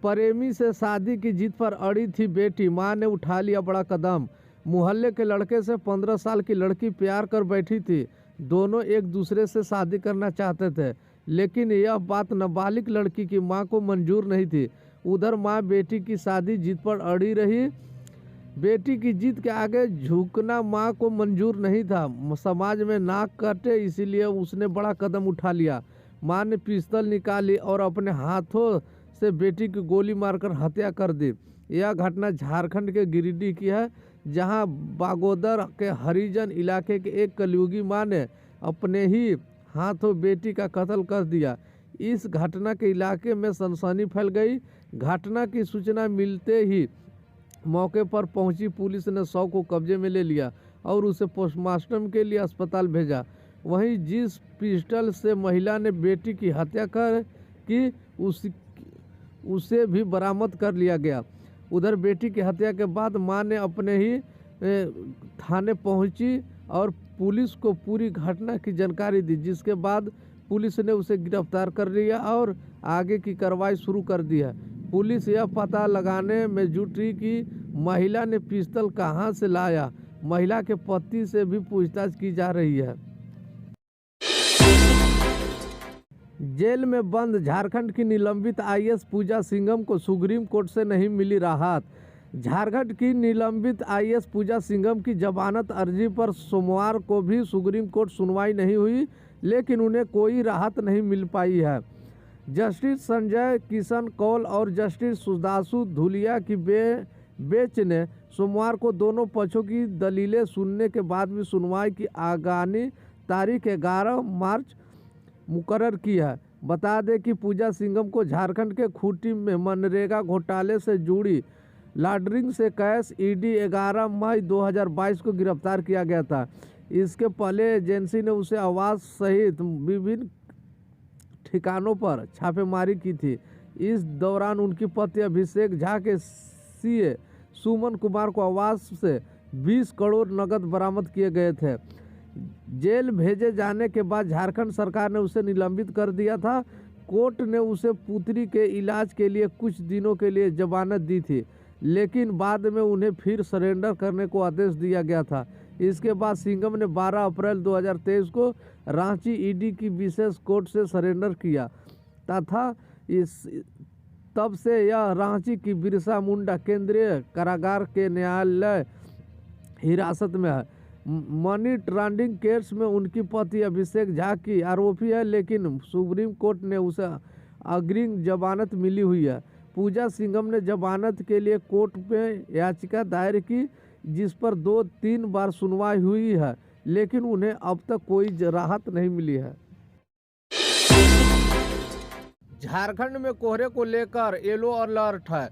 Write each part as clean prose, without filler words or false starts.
प्रेमी से शादी की जिद पर अड़ी थी बेटी, मां ने उठा लिया बड़ा कदम। मोहल्ले के लड़के से 15 साल की लड़की प्यार कर बैठी थी। दोनों एक दूसरे से शादी करना चाहते थे, लेकिन यह बात नाबालिग लड़की की मां को मंजूर नहीं थी। उधर मां बेटी की शादी जिद पर अड़ी रही। बेटी की जिद के आगे झुकना मां को मंजूर नहीं था। समाज में नाक कटे, इसीलिए उसने बड़ा कदम उठा लिया। मां ने पिस्तौल निकाली और अपने हाथों से बेटी की गोली मारकर हत्या कर दी। यह घटना झारखंड के गिरिडीह की है, जहां बागोदर के हरिजन इलाके के एक कलयुगी मां ने अपने ही हाथों बेटी का कत्ल कर दिया। इस घटना के इलाके में सनसनी फैल गई। घटना की सूचना मिलते ही मौके पर पहुंची पुलिस ने शव को कब्जे में ले लिया और उसे पोस्टमार्टम के लिए अस्पताल भेजा। वहीं जिस पिस्टल से महिला ने बेटी की हत्या कर की उसे भी बरामद कर लिया गया। उधर बेटी की हत्या के बाद मां ने अपने ही थाने पहुंची और पुलिस को पूरी घटना की जानकारी दी, जिसके बाद पुलिस ने उसे गिरफ्तार कर लिया और आगे की कार्रवाई शुरू कर दी है। पुलिस यह पता लगाने में जुटी कि महिला ने पिस्तौल कहां से लाया। महिला के पति से भी पूछताछ की जा रही है। जेल में बंद झारखंड की निलंबित आईएएस पूजा सिंघम को सुप्रीम कोर्ट से नहीं मिली राहत। झारखंड की निलंबित आईएएस पूजा सिंघम की जमानत अर्जी पर सोमवार को भी सुप्रीम कोर्ट सुनवाई नहीं हुई, लेकिन उन्हें कोई राहत नहीं मिल पाई है। जस्टिस संजय किशन कौल और जस्टिस सुधांशु धूलिया की बेंच ने सोमवार को दोनों पक्षों की दलीलें सुनने के बाद भी सुनवाई की आगामी तारीख 11 मार्च मुकर्रर की है। बता दें कि पूजा सिंघम को झारखंड के खूंटी में मनरेगा घोटाले से जुड़ी लॉन्ड्रिंग से कैश ईडी 11 मई 2022 को गिरफ्तार किया गया था। इसके पहले एजेंसी ने उसे आवास सहित विभिन्न ठिकानों पर छापेमारी की थी। इस दौरान उनकी पति अभिषेक झा के सीए सुमन कुमार को आवास से 20 करोड़ नकद बरामद किए गए थे। जेल भेजे जाने के बाद झारखंड सरकार ने उसे निलंबित कर दिया था। कोर्ट ने उसे पुत्री के इलाज के लिए कुछ दिनों के लिए जमानत दी थी, लेकिन बाद में उन्हें फिर सरेंडर करने को आदेश दिया गया था। इसके बाद सिंघम ने 12 अप्रैल 2023 को रांची ईडी की विशेष कोर्ट से सरेंडर किया तथा तब से यह रांची की बिरसा मुंडा केंद्रीय कारागार के न्यायालय हिरासत में है। मनी लॉन्ड्रिंग केस में उनकी पति अभिषेक झा की आरोपी है, लेकिन सुप्रीम कोर्ट ने उसे अग्रिम जमानत मिली हुई है। पूजा सिंघम ने जमानत के लिए कोर्ट में याचिका दायर की, जिस पर 2-3 बार सुनवाई हुई है, लेकिन उन्हें अब तक कोई राहत नहीं मिली है। झारखंड में कोहरे को लेकर येलो अलर्ट है।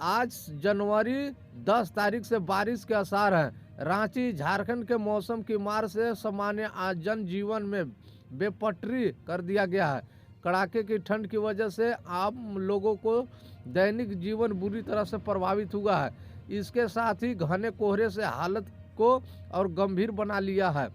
आज जनवरी 10 तारीख से बारिश के आसार हैं। रांची झारखंड के मौसम की मार से सामान्य जनजीवन में बेपटरी कर दिया गया है। कड़ाके की ठंड की वजह से आम लोगों को दैनिक जीवन बुरी तरह से प्रभावित हुआ है। इसके साथ ही घने कोहरे से हालत को और गंभीर बना लिया है।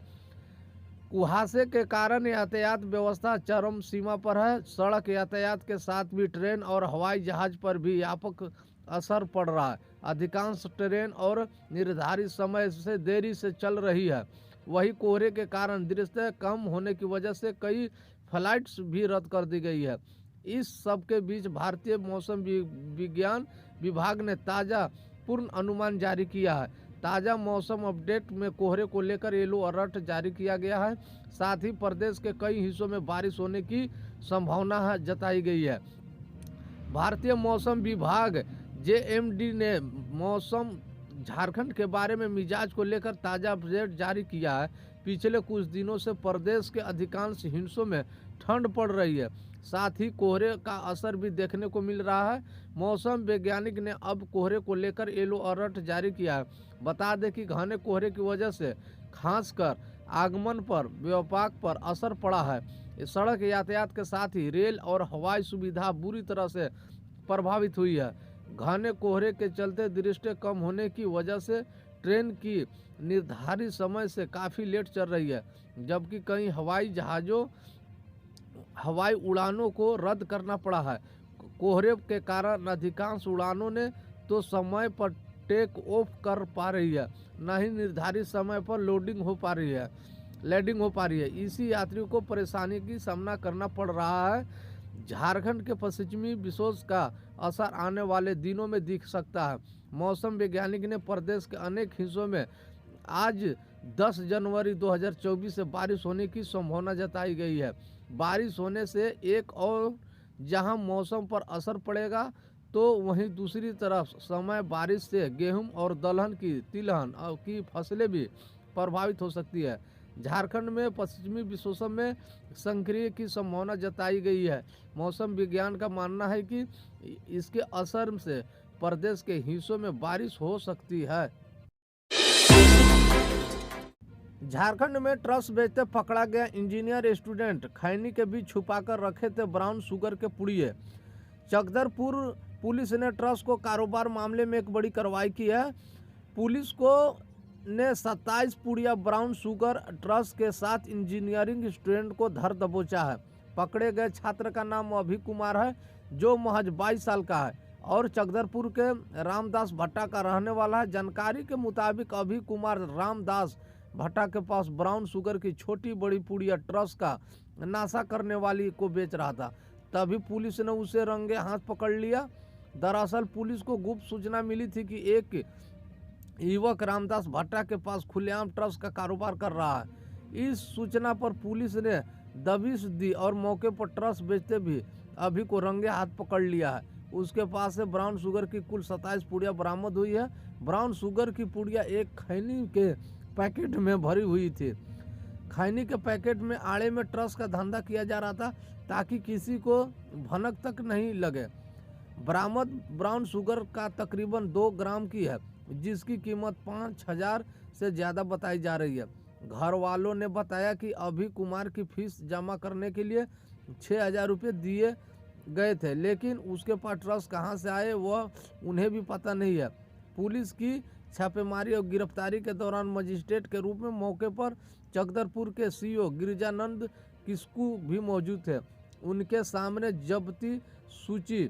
कुहासे के कारण यातायात व्यवस्था चरम सीमा पर है। सड़क यातायात के साथ भी ट्रेन और हवाई जहाज पर भी व्यापक असर पड़ रहा है। अधिकांश ट्रेन और निर्धारित समय से देरी से चल रही है। वही कोहरे के कारण दृश्यता कम होने की वजह से कई फ्लाइट्स भी रद्द कर दी गई है। इस सब के बीच भारतीय मौसम विज्ञान विभाग ने ताज़ा पूर्ण अनुमान जारी किया है। ताज़ा मौसम अपडेट में कोहरे को लेकर येलो अलर्ट जारी किया गया है। साथ ही प्रदेश के कई हिस्सों में बारिश होने की संभावना जताई गई है। भारतीय मौसम विभाग जेएमडी ने मौसम झारखंड के बारे में मिजाज को लेकर ताज़ा अपडेट जारी किया है। पिछले कुछ दिनों से प्रदेश के अधिकांश हिस्सों में ठंड पड़ रही है। साथ ही कोहरे का असर भी देखने को मिल रहा है। मौसम वैज्ञानिक ने अब कोहरे को लेकर येलो अलर्ट जारी किया है। बता दें कि घने कोहरे की वजह से खासकर आगमन पर व्यापाक पर असर पड़ा है। सड़क यातायात के साथ ही रेल और हवाई सुविधा बुरी तरह से प्रभावित हुई है। घने कोहरे के चलते दृष्टि कम होने की वजह से ट्रेन की निर्धारित समय से काफ़ी लेट चल रही है, जबकि कई हवाई उड़ानों को रद्द करना पड़ा है। कोहरे के कारण अधिकांश उड़ानों ने तो समय पर टेक ऑफ कर पा रही है, न ही निर्धारित समय पर लैंडिंग हो पा रही है। इसी यात्रियों को परेशानी की सामना करना पड़ रहा है। झारखंड के पश्चिमी विक्षोभ का असर आने वाले दिनों में दिख सकता है। मौसम वैज्ञानिक ने प्रदेश के अनेक हिस्सों में आज 10 जनवरी 2024 से बारिश होने की संभावना जताई गई है। बारिश होने से एक और जहां मौसम पर असर पड़ेगा, तो वहीं दूसरी तरफ समय बारिश से गेहूं और तिलहन की फसलें भी प्रभावित हो सकती है। झारखंड में पश्चिमी विक्षोभ में सक्रिय की संभावना जताई गई है। मौसम विज्ञान का मानना है कि इसके असर से प्रदेश के हिस्सों में बारिश हो सकती है। झारखंड में ट्रस्ट बेचते पकड़ा गया इंजीनियर स्टूडेंट, खैनी के बीच छुपाकर रखे थे ब्राउन शुगर के पुड़िये। चकदरपुर पुलिस ने ट्रस्ट को कारोबार मामले में एक बड़ी कार्रवाई की है। पुलिस को ने 27 पुड़िया ब्राउन शुगर ट्रस्ट के साथ इंजीनियरिंग स्टूडेंट को धर दबोचा है। पकड़े गए छात्र का नाम अभी कुमार है, जो महज 22 साल का है और चकदरपुर के रामदास भट्टा का रहने वाला है। जानकारी के मुताबिक अभी कुमार रामदास भट्टा के पास ब्राउन शुगर की छोटी बड़ी पुड़िया ट्रस्ट का नाशा करने वाली को बेच रहा था। तभी पुलिस ने उसे रंगे हाथ पकड़ लिया। दरअसल पुलिस को गुप्त सूचना मिली थी कि एक युवक रामदास भट्टा के पास खुलेआम ट्रस्ट का कारोबार कर रहा है। इस सूचना पर पुलिस ने दबिश दी और मौके पर ट्रस्ट बेचते भी अभी को रंगे हाथ पकड़ लिया है। उसके पास से ब्राउन शुगर की कुल 27 पुड़िया बरामद हुई है। ब्राउन शुगर की पुड़िया एक खैनी के पैकेट में भरी हुई थी। खैनी के पैकेट में आड़े में ट्रस्ट का धंधा किया जा रहा था ताकि किसी को भनक तक नहीं लगे। बरामद ब्राउन शुगर का तकरीबन 2 ग्राम की है, जिसकी कीमत 5,000 से ज़्यादा बताई जा रही है। घर वालों ने बताया कि अभी कुमार की फीस जमा करने के लिए 6,000 रुपये दिए गए थे, लेकिन उसके पास ट्रस्ट कहां से आए वह उन्हें भी पता नहीं है। पुलिस की छापेमारी और गिरफ्तारी के दौरान मजिस्ट्रेट के रूप में मौके पर चकदरपुर के सीओ गिरिजानंद किस्कू भी मौजूद थे। उनके सामने जब्ती सूची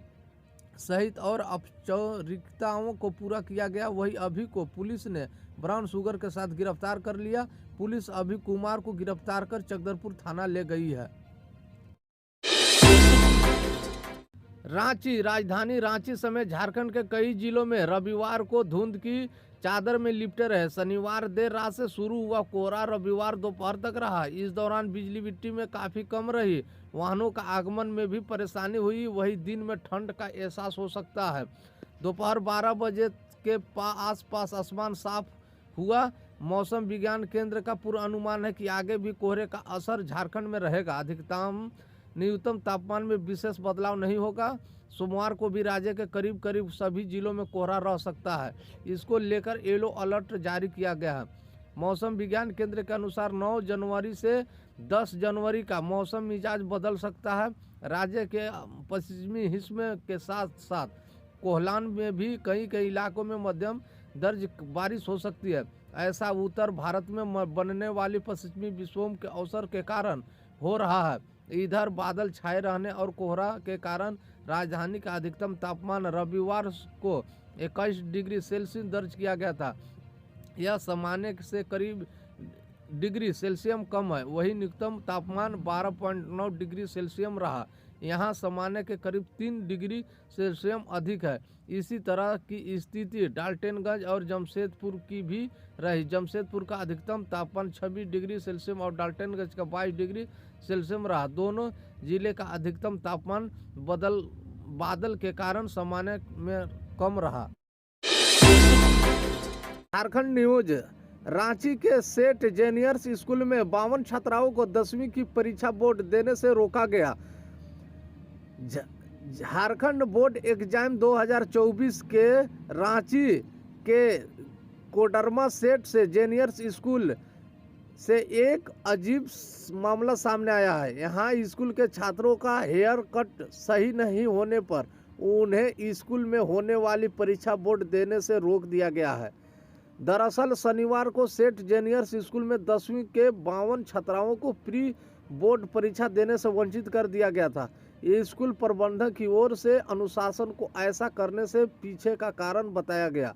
सहित और औपचारिकताओं को पूरा किया गया। वही अभी को पुलिस ने ब्राउन शुगर के साथ गिरफ्तार कर लिया। पुलिस अभी कुमार को गिरफ्तार कर चकदरपुर थाना ले गई है। राजधानी रांची समेत झारखंड के कई जिलों में रविवार को धुंध की चादर में लिपटे रहे। शनिवार देर रात से शुरू हुआ कोहरा रविवार दोपहर तक रहा। इस दौरान बिजली बिट्टी में काफ़ी कम रही। वाहनों का आगमन में भी परेशानी हुई। वही दिन में ठंड का एहसास हो सकता है। दोपहर 12 बजे के आसपास आसमान साफ हुआ। मौसम विज्ञान केंद्र का पूर्वानुमान है कि आगे भी कोहरे का असर झारखंड में रहेगा। अधिकतम न्यूनतम तापमान में विशेष बदलाव नहीं होगा। सोमवार को भी राज्य के करीब करीब सभी जिलों में कोहरा रह सकता है। इसको लेकर येलो अलर्ट जारी किया गया है। मौसम विज्ञान केंद्र के अनुसार 9 जनवरी से 10 जनवरी का मौसम मिजाज बदल सकता है। राज्य के पश्चिमी हिस्से के साथ साथ कोहलान में भी कई इलाकों में मध्यम दर्ज बारिश हो सकती है। ऐसा उत्तर भारत में बनने वाली पश्चिमी विक्षोभ के अवसर के कारण हो रहा है। इधर बादल छाए रहने और कोहरा के कारण राजधानी का अधिकतम तापमान रविवार को 21 डिग्री सेल्सियस दर्ज किया गया था। यह सामान्य से करीब डिग्री सेल्सियस कम है। वही न्यूनतम तापमान 12.9 डिग्री सेल्सियस रहा। यहाँ सामान्य के करीब 3 डिग्री सेल्सियस अधिक है। इसी तरह की स्थिति डाल्टनगंज और जमशेदपुर की भी रही। जमशेदपुर का अधिकतम तापमान 26 डिग्री सेल्सियस और डाल्टनगंज का 22 डिग्री सेल्सियस रहा। दोनों जिले का अधिकतम तापमान बादल के कारण सामान्य में कम रहा। झारखंड न्यूज। रांची के सेठ जेनियर्स स्कूल में 52 छात्राओं को 10वीं की परीक्षा बोर्ड देने से रोका गया। झारखंड बोर्ड एग्जाम 2024 के रांची के कोडरमा सेठ से जेनियर्स स्कूल से एक अजीब मामला सामने आया है। यहाँ स्कूल के छात्रों का हेयर कट सही नहीं होने पर उन्हें स्कूल में होने वाली परीक्षा बोर्ड देने से रोक दिया गया है। दरअसल शनिवार को सेठ जेनियर्स स्कूल में 10वीं के 52 छात्राओं को प्री बोर्ड परीक्षा देने से वंचित कर दिया गया था। स्कूल प्रबंधक की ओर से अनुशासन को ऐसा करने से पीछे का कारण बताया गया।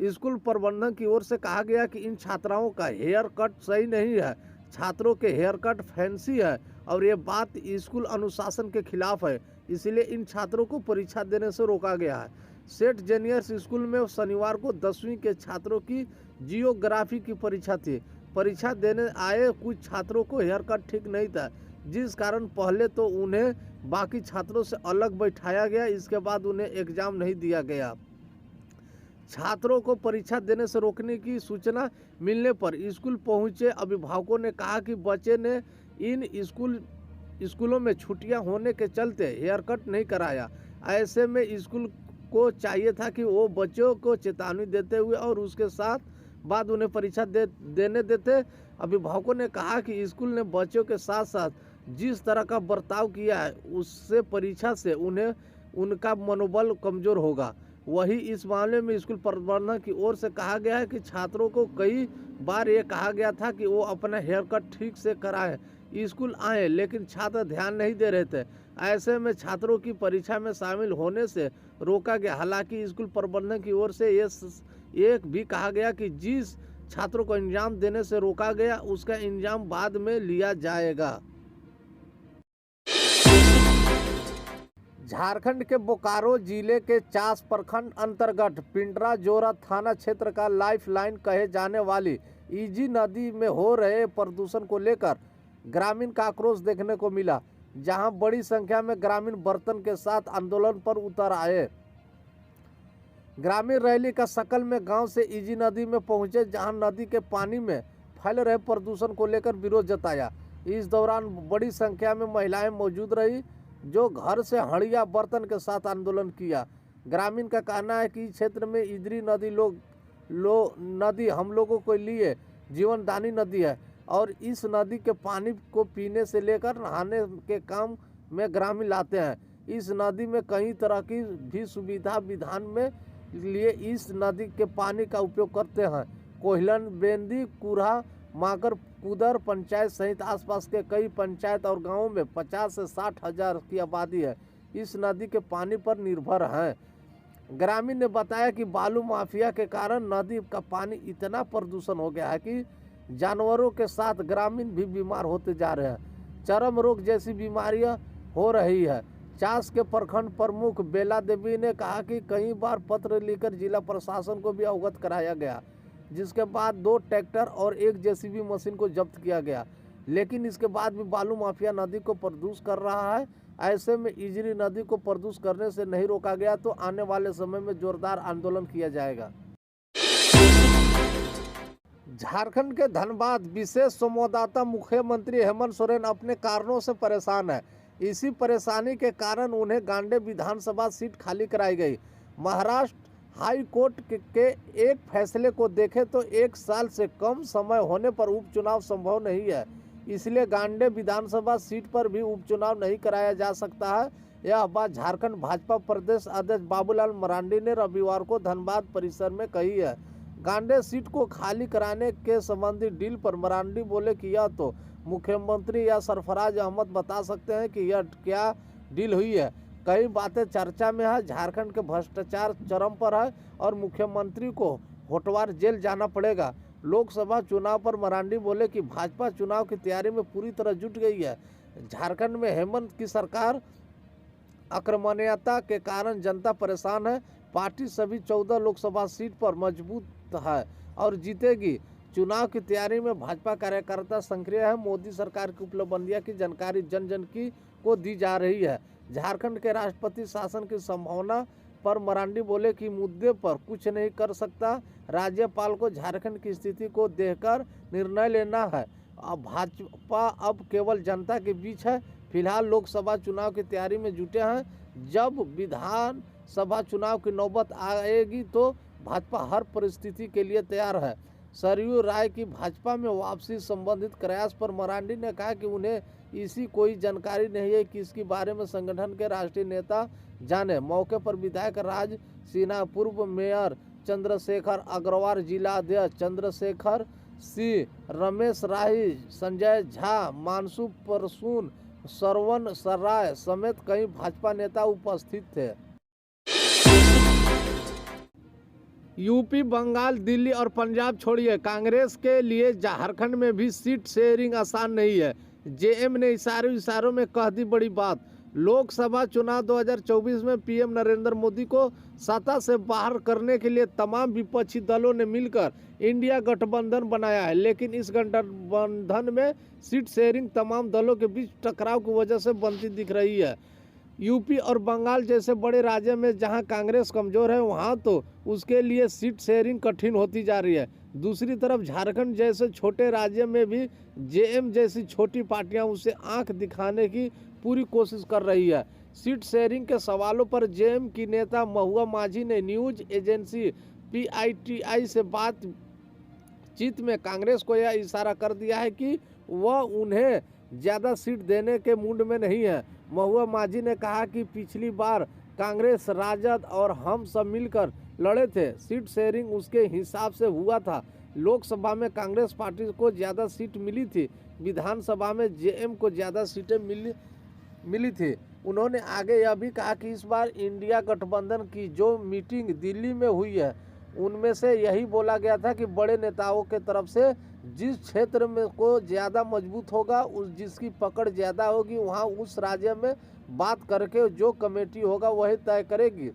स्कूल प्रबंधक की ओर से कहा गया कि इन छात्राओं का हेयर कट सही नहीं है, छात्रों के हेयर कट फैंसी है और ये बात स्कूल अनुशासन के खिलाफ है, इसलिए इन छात्रों को परीक्षा देने से रोका गया है। सेठ जूनियर स्कूल में शनिवार को 10वीं के छात्रों की जियोग्राफी की परीक्षा थी। परीक्षा देने आए कुछ छात्रों को हेयर कट ठीक नहीं था, जिस कारण पहले तो उन्हें बाकी छात्रों से अलग बैठाया गया, इसके बाद उन्हें एग्जाम नहीं दिया गया। छात्रों को परीक्षा देने से रोकने की सूचना मिलने पर स्कूल पहुंचे अभिभावकों ने कहा कि बच्चे ने इन स्कूलों में छुट्टियां होने के चलते हेयर कट नहीं कराया। ऐसे में स्कूल को चाहिए था कि वो बच्चों को चेतावनी देते हुए और उसके साथ बाद उन्हें परीक्षा देने देते। अभिभावकों ने कहा कि स्कूल ने बच्चों के साथ साथ जिस तरह का बर्ताव किया है उससे परीक्षा से उनका मनोबल कमजोर होगा। वही इस मामले में स्कूल प्रबंधन की ओर से कहा गया है कि छात्रों को कई बार ये कहा गया था कि वो अपना हेयर कट ठीक से कराएं, स्कूल आए, लेकिन छात्र ध्यान नहीं दे रहे थे। ऐसे में छात्रों की परीक्षा में शामिल होने से रोका गया। हालांकि स्कूल प्रबंधन की ओर से ये भी कहा गया कि जिस छात्रों को एग्जाम देने से रोका गया उसका एग्जाम बाद में लिया जाएगा। झारखंड के बोकारो जिले के चास प्रखंड अंतर्गत पिंडरा जोरा थाना क्षेत्र का लाइफलाइन कहे जाने वाली इजी नदी में हो रहे प्रदूषण को लेकर ग्रामीण का आक्रोश देखने को मिला, जहां बड़ी संख्या में ग्रामीण बर्तन के साथ आंदोलन पर उतर आए। ग्रामीण रैली का शकल में गांव से इजी नदी में पहुंचे, जहां नदी के पानी में फैल रहे प्रदूषण को लेकर विरोध जताया। इस दौरान बड़ी संख्या में महिलाएं मौजूद रही, जो घर से हड़िया बर्तन के साथ आंदोलन किया। ग्रामीण का कहना है कि इस क्षेत्र में इदरी नदी नदी हम लोगों के लिए जीवनदानी नदी है और इस नदी के पानी को पीने से लेकर नहाने के काम में ग्रामीण लाते हैं। इस नदी में कई तरह की भी सुविधा विधान में लिए इस नदी के पानी का उपयोग करते हैं। कोहिलन, बेंदी, कुरहा, मागर, कुदर पंचायत सहित आसपास के कई पंचायत और गांवों में 50 से 60 हजार की आबादी है, इस नदी के पानी पर निर्भर है। ग्रामीण ने बताया कि बालू माफिया के कारण नदी का पानी इतना प्रदूषण हो गया है कि जानवरों के साथ ग्रामीण भी बीमार होते जा रहे हैं। चर्म रोग जैसी बीमारियां हो रही है। चास के प्रखंड प्रमुख बेला देवी ने कहा कि कई बार पत्र लिखकर जिला प्रशासन को भी अवगत कराया गया, जिसके बाद 2 ट्रैक्टर और 1 जेसीबी मशीन को जब्त किया गया, लेकिन इसके बाद भी बालू माफिया नदी को प्रदूषित कर रहा है। ऐसे में इजरी नदी को प्रदूषित करने से नहीं रोका गया तो आने वाले समय में जोरदार आंदोलन किया जाएगा। झारखंड के धनबाद विशेष संवाददाता मुख्यमंत्री हेमंत सोरेन अपने कारणों से परेशान है। इसी परेशानी के कारण उन्हें गांडे विधानसभा सीट खाली कराई गई। महाराष्ट्र हाई कोर्ट के एक फैसले को देखें तो 1 साल से कम समय होने पर उपचुनाव संभव नहीं है, इसलिए गांडे विधानसभा सीट पर भी उपचुनाव नहीं कराया जा सकता है। यह बात झारखंड भाजपा प्रदेश अध्यक्ष बाबूलाल मरांडी ने रविवार को धनबाद परिसर में कही है। गांडे सीट को खाली कराने के संबंधी डील पर मरांडी बोले कि यह तो मुख्यमंत्री या सरफराज अहमद बता सकते हैं कि यह क्या डील हुई है। कई बातें चर्चा में है। झारखंड के भ्रष्टाचार चरम पर है और मुख्यमंत्री को होटवार जेल जाना पड़ेगा। लोकसभा चुनाव पर मरांडी बोले कि भाजपा चुनाव की तैयारी में पूरी तरह जुट गई है। झारखंड में हेमंत की सरकार आक्रामकता के कारण जनता परेशान है। पार्टी सभी 14 लोकसभा सीट पर मजबूत है और जीतेगी। चुनाव की तैयारी में भाजपा कार्यकर्ता सक्रिय है। मोदी सरकार की उपलब्धियां की जानकारी जन जन को दी जा रही है। झारखंड के राष्ट्रपति शासन की संभावना पर मरांडी बोले कि मुद्दे पर कुछ नहीं कर सकता। राज्यपाल को झारखंड की स्थिति को देखकर निर्णय लेना है। अब भाजपा अब केवल जनता के बीच है। फिलहाल लोकसभा चुनाव की तैयारी में जुटे हैं। जब विधानसभा चुनाव की नौबत आएगी तो भाजपा हर परिस्थिति के लिए तैयार है। सरयू राय की भाजपा में वापसी संबंधित प्रयास पर मरांडी ने कहा कि उन्हें इसी कोई जानकारी नहीं है कि इसके बारे में संगठन के राष्ट्रीय नेता जाने। मौके पर विधायक राज सिन्हा, पूर्व मेयर चंद्रशेखर अग्रवाल, जिला अध्यक्ष चंद्रशेखर सिंह, रमेश राही, संजय झा, मानसू परसून, सरवन राय समेत कई भाजपा नेता उपस्थित थे। यूपी, बंगाल, दिल्ली और पंजाब छोड़िए, कांग्रेस के लिए झारखंड में भी सीट शेयरिंग आसान नहीं है। जेएम ने इशारों में कह दी बड़ी बात। लोकसभा चुनाव 2024 में पीएम नरेंद्र मोदी को सत्ता से बाहर करने के लिए तमाम विपक्षी दलों ने मिलकर इंडिया गठबंधन बनाया है, लेकिन इस गठबंधन में सीट शेयरिंग तमाम दलों के बीच टकराव की वजह से बनती दिख रही है। यूपी और बंगाल जैसे बड़े राज्य में जहां कांग्रेस कमजोर है, वहां तो उसके लिए सीट शेयरिंग कठिन होती जा रही है। दूसरी तरफ झारखंड जैसे छोटे राज्य में भी जेएम जैसी छोटी पार्टियां उसे आंख दिखाने की पूरी कोशिश कर रही है। सीट शेयरिंग के सवालों पर जेएम की नेता महुआ माझी ने न्यूज एजेंसी पीआईटीआई से बातचीत में कांग्रेस को यह इशारा कर दिया है कि वह उन्हें ज़्यादा सीट देने के मूड में नहीं है। महुआ माझी ने कहा कि पिछली बार कांग्रेस, राजद और हम सब मिलकर लड़े थे, सीट शेयरिंग उसके हिसाब से हुआ था। लोकसभा में कांग्रेस पार्टी को ज़्यादा सीट मिली थी, विधानसभा में जेएम को ज़्यादा सीटें मिली थी। उन्होंने आगे यह भी कहा कि इस बार इंडिया गठबंधन की जो मीटिंग दिल्ली में हुई है, उनमें से यही बोला गया था कि बड़े नेताओं के तरफ से जिस क्षेत्र में को ज़्यादा मजबूत होगा, उस जिसकी पकड़ ज़्यादा होगी, वहाँ उस राज्य में बात करके जो कमेटी होगा वही तय करेगी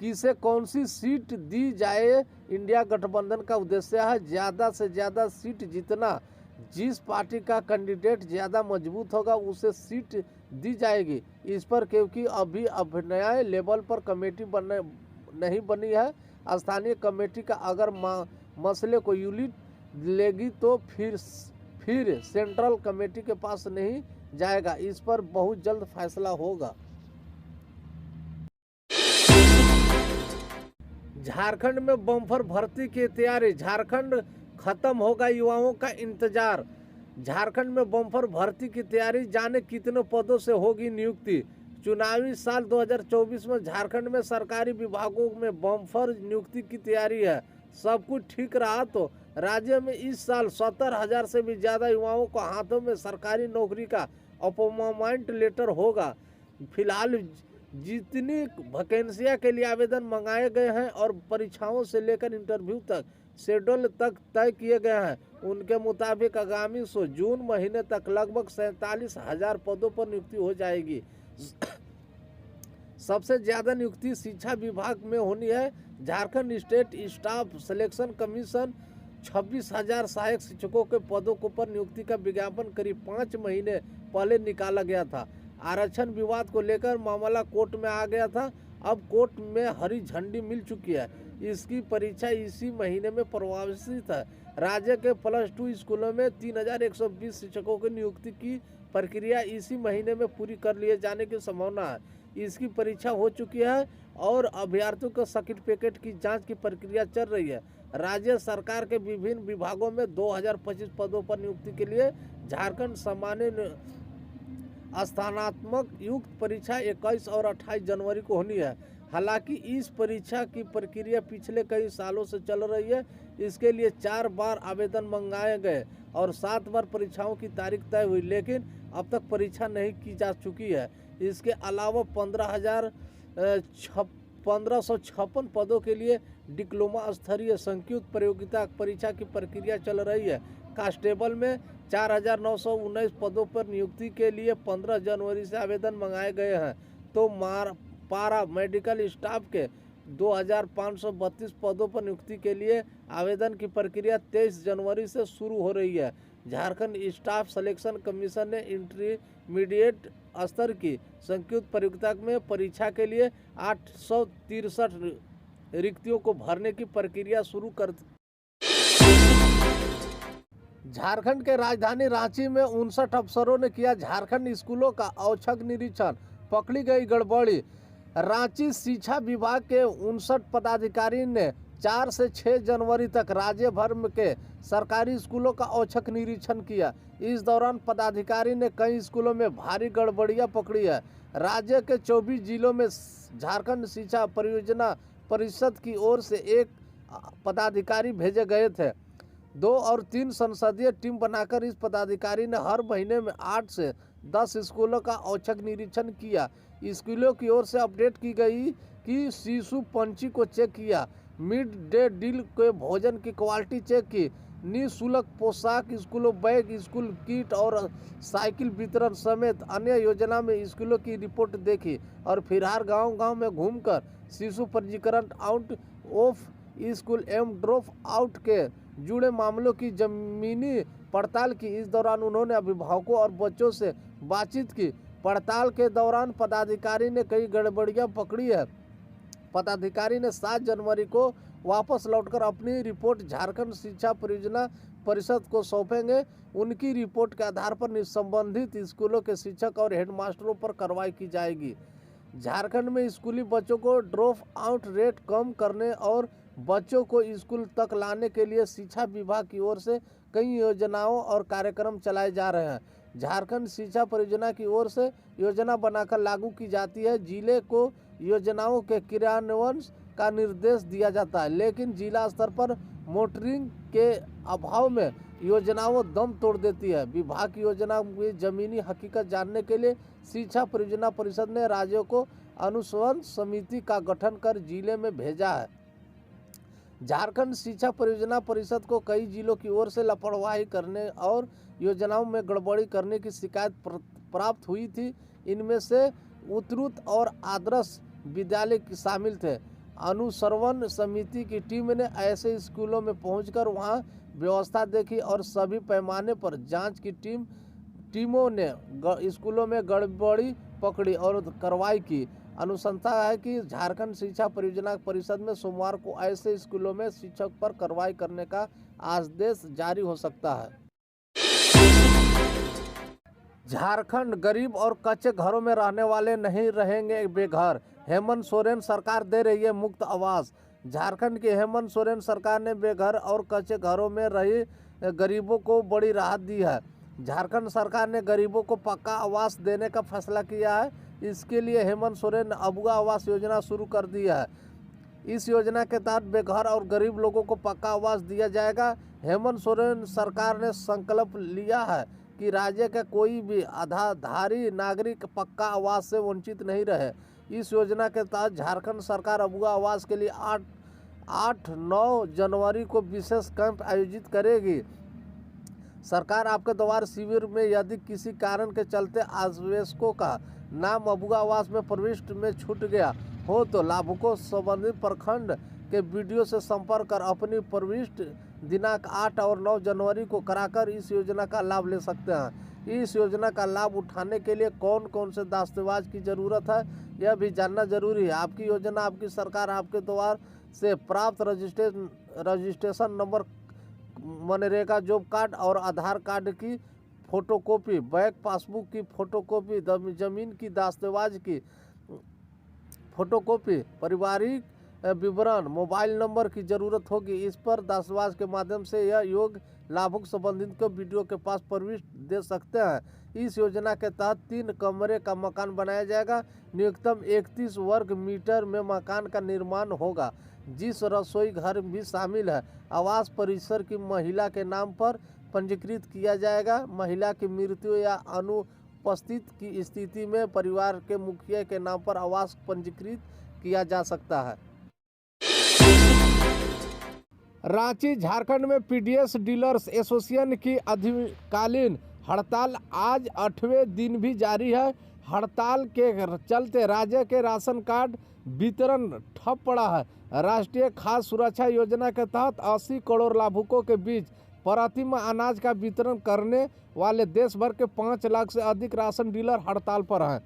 किसे कौन सी सीट दी जाए। इंडिया गठबंधन का उद्देश्य है ज़्यादा से ज़्यादा सीट जीतना। जिस पार्टी का कैंडिडेट ज़्यादा मजबूत होगा उसे सीट दी जाएगी। इस पर क्योंकि अभी अभिनय लेवल पर कमेटी नहीं बनी है, स्थानीय कमेटी का अगर मसले को यूलिट लेगी तो फिर सेंट्रल कमेटी के पास नहीं जाएगा। इस पर बहुत जल्द फैसला होगा। झारखंड में बम्पर भर्ती की तैयारी, झारखंड खत्म होगा युवाओं का इंतजार। झारखंड में बम्पर भर्ती की तैयारी, जाने कितने पदों से होगी नियुक्ति। चुनावी साल 2024 में झारखंड में सरकारी विभागों में बम्पर नियुक्ति की तैयारी है। सब कुछ ठीक रहा तो राज्य में इस साल 70,000 से भी ज़्यादा युवाओं को हाथों में सरकारी नौकरी का अपॉइंटमेंट लेटर होगा। फिलहाल जितनी वैकेंसियां के लिए आवेदन मंगाए गए हैं और परीक्षाओं से लेकर इंटरव्यू तक शेड्यूल तक तय किए गए हैं, उनके मुताबिक आगामी जून महीने तक लगभग 47,000 पदों पर नियुक्ति हो जाएगी। सबसे ज़्यादा नियुक्ति शिक्षा विभाग में होनी है। Jharkhand state staff selection commission 26,000 सहायक शिक्षकों के पदों पर नियुक्ति का विज्ञापन करीब 5 महीने पहले निकाला गया था। आरक्षण विवाद को लेकर मामला कोर्ट में आ गया था। अब कोर्ट में हरी झंडी मिल चुकी है। इसकी परीक्षा इसी महीने में प्रवासित है। राज्य के +2 स्कूलों में 3,120 शिक्षकों की नियुक्ति की प्रक्रिया इसी महीने में पूरी कर लिए जाने की संभावना है। इसकी परीक्षा हो चुकी है और अभ्यर्थियों के सर्टिफिकेट की जांच की प्रक्रिया चल रही है। राज्य सरकार के विभिन्न विभागों में 2025 पदों पर नियुक्ति के लिए झारखंड सामान्य स्थानात्मक युक्त परीक्षा 21 और 28 जनवरी को होनी है। हालांकि इस परीक्षा की प्रक्रिया पिछले कई सालों से चल रही है। इसके लिए 4 बार आवेदन मंगाए गए और 7 बार परीक्षाओं की तारीख तय हुई, लेकिन अब तक परीक्षा नहीं की जा चुकी है। इसके अलावा 15,156 पदों के लिए डिप्लोमा स्तरीय संयुक्त प्रतियोगिता परीक्षा की प्रक्रिया चल रही है। कांस्टेबल में 4,919 पदों पर नियुक्ति के लिए 15 जनवरी से आवेदन मंगाए गए हैं, तो पारा मेडिकल स्टाफ के 2,532 पदों पर नियुक्ति के लिए आवेदन की प्रक्रिया 23 जनवरी से शुरू हो रही है। झारखंड स्टाफ सिलेक्शन कमीशन ने इंटरमीडिएट स्तर की संयुक्त प्रतियोगिता में परीक्षा के लिए 863 रिक्तियों को भरने की प्रक्रिया शुरू कर। झारखंड के राजधानी रांची में 59 अफसरों ने किया झारखंड स्कूलों का औचक निरीक्षण, पकड़ी गई गड़बड़ी। रांची शिक्षा विभाग के 59 पदाधिकारी ने 4 से 6 जनवरी तक राज्य भर के सरकारी स्कूलों का औचक निरीक्षण किया। इस दौरान पदाधिकारी ने कई स्कूलों में भारी गड़बड़ियां पकड़ी है। राज्य के 24 जिलों में झारखंड शिक्षा परियोजना परिषद की ओर से 1 पदाधिकारी भेजे गए थे। 2 और 3 संसदीय टीम बनाकर इस पदाधिकारी ने हर महीने में 8 से 10 स्कूलों का औचक निरीक्षण किया। स्कूलों की ओर से अपडेट की गई कि शिशु पंछी को चेक किया, मिड डे मील के भोजन की क्वालिटी चेक की, निःशुल्क पोशाक, स्कूलों बैग, स्कूल किट और साइकिल वितरण समेत अन्य योजना में स्कूलों की रिपोर्ट देखी और फिलहाल गांव-गांव में घूमकर शिशु पंजीकरण, आउट ऑफ स्कूल एवं ड्रॉप आउट के जुड़े मामलों की जमीनी पड़ताल की। इस दौरान उन्होंने अभिभावकों और बच्चों से बातचीत की। पड़ताल के दौरान पदाधिकारी ने कई गड़बड़ियां पकड़ी है। पदाधिकारी ने 7 जनवरी को वापस लौटकर अपनी रिपोर्ट झारखंड शिक्षा परियोजना परिषद को सौंपेंगे। उनकी रिपोर्ट के आधार पर संबंधित स्कूलों के शिक्षक और हेडमास्टरों पर कार्रवाई की जाएगी। झारखंड में स्कूली बच्चों को ड्रॉप आउट रेट कम करने और बच्चों को स्कूल तक लाने के लिए शिक्षा विभाग की ओर से कई योजनाओं और कार्यक्रम चलाए जा रहे हैं। झारखंड शिक्षा परियोजना की ओर से योजना बनाकर लागू की जाती है। जिले को योजनाओं के क्रियान्वयन का निर्देश दिया जाता है, लेकिन जिला स्तर पर मॉनिटरिंग के अभाव में योजनाओं दम तोड़ देती है। विभाग की योजना की जमीनी हकीकत जानने के लिए शिक्षा परियोजना परिषद ने राज्यों को अनुशंसन समिति का गठन कर जिले में भेजा है। झारखंड शिक्षा परियोजना परिषद को कई जिलों की ओर से लापरवाही करने और योजनाओं में गड़बड़ी करने की शिकायत प्राप्त हुई थी। इनमें से उत्तरुत और आदर्श विद्यालय शामिल थे। अनुश्रवण समिति की टीम ने ऐसे स्कूलों में पहुंचकर वहां व्यवस्था देखी और सभी पैमाने पर जांच की। टीमों ने स्कूलों में गड़बड़ी पकड़ी और कार्रवाई की। अनुशंसा है कि झारखंड शिक्षा परियोजना परिषद में सोमवार को ऐसे स्कूलों में शिक्षक पर कार्रवाई करने का आदेश जारी हो सकता है। झारखंड गरीब और कच्चे घरों में रहने वाले नहीं रहेंगे बेघर, हेमंत सोरेन सरकार दे रही है मुफ्त आवास। झारखंड की हेमंत सोरेन सरकार ने बेघर और कच्चे घरों में रही गरीबों को बड़ी राहत दी है। झारखंड सरकार ने गरीबों को पक्का आवास देने का फैसला किया है। इसके लिए हेमंत सोरेन ने अबुआ आवास योजना शुरू कर दी है। इस योजना के तहत बेघर और गरीब लोगों को पक्का आवास दिया जाएगा। हेमंत सोरेन सरकार ने संकल्प लिया है कि राज्य का कोई भी आधाधारी नागरिक पक्का आवास से वंचित नहीं रहे। इस योजना के तहत झारखंड सरकार अबुआ आवास के लिए 8-9 जनवरी को विशेष कैंप आयोजित करेगी। सरकार आपके द्वार शिविर में यदि किसी कारण के चलते आवेदकों का नाम अबुआ आवास में प्रविष्ट में छूट गया हो तो लाभुकों संबंधित प्रखंड के वीडियो से संपर्क कर अपनी प्रविष्ट दिनांक 8 और 9 जनवरी को कराकर इस योजना का लाभ ले सकते हैं। इस योजना का लाभ उठाने के लिए कौन कौन से दस्तावेज की जरूरत है यह भी जानना जरूरी है। आपकी योजना, आपकी सरकार आपके द्वार से प्राप्त registration number, MNREGA job card और आधार कार्ड की फोटोकॉपी, बैंक पासबुक की फोटोकॉपी, जमीन की दस्तावेज की फोटोकॉपी, पारिवारिक विवरण, मोबाइल नंबर की जरूरत होगी। इस पर दस्तावेज के माध्यम से यह योग्य लाभुक संबंधित को वीडियो के पास प्रविष्ट दे सकते हैं। इस योजना के तहत 3 कमरे का मकान बनाया जाएगा। न्यूनतम 31 वर्ग मीटर में मकान का निर्माण होगा, जिस रसोई घर भी शामिल है। आवास परिसर की महिला के नाम पर पंजीकृत किया जाएगा। महिला की मृत्यु या अनुपस्थित की स्थिति में परिवार के मुखिया के नाम पर आवास पंजीकृत किया जा सकता है। रांची, झारखंड में पीडीएस डीलर्स एसोसिएशन की अधिकालीन हड़ताल आज 8वें दिन भी जारी है। हड़ताल के चलते राज्य के राशन कार्ड वितरण ठप पड़ा है। राष्ट्रीय खाद्य सुरक्षा योजना के तहत 80 करोड़ लाभुकों के बीच प्रतिमाह अनाज का वितरण करने वाले देश भर के 5 लाख से अधिक राशन डीलर हड़ताल पर हैं।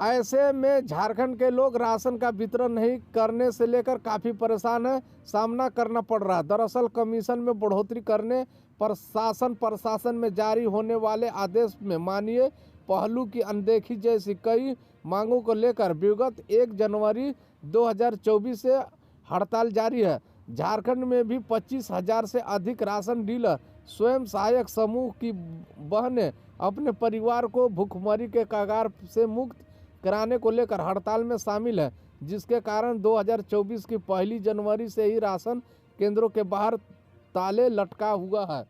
ऐसे में झारखंड के लोग राशन का वितरण नहीं करने से लेकर काफ़ी परेशान है, सामना करना पड़ रहा है। दरअसल कमीशन में बढ़ोतरी करने पर प्रशासन में जारी होने वाले आदेश में मानवीय पहलू की अनदेखी जैसी कई मांगों को लेकर विगत 1 जनवरी 2024 से हड़ताल जारी है। झारखंड में भी 25,000 से अधिक राशन डीलर स्वयं सहायक समूह की बहनें अपने परिवार को भूखमरी के कगार से मुक्त कराने को लेकर हड़ताल में शामिल है, जिसके कारण 2024 की 1 जनवरी से ही राशन केंद्रों के बाहर ताले लटका हुआ है।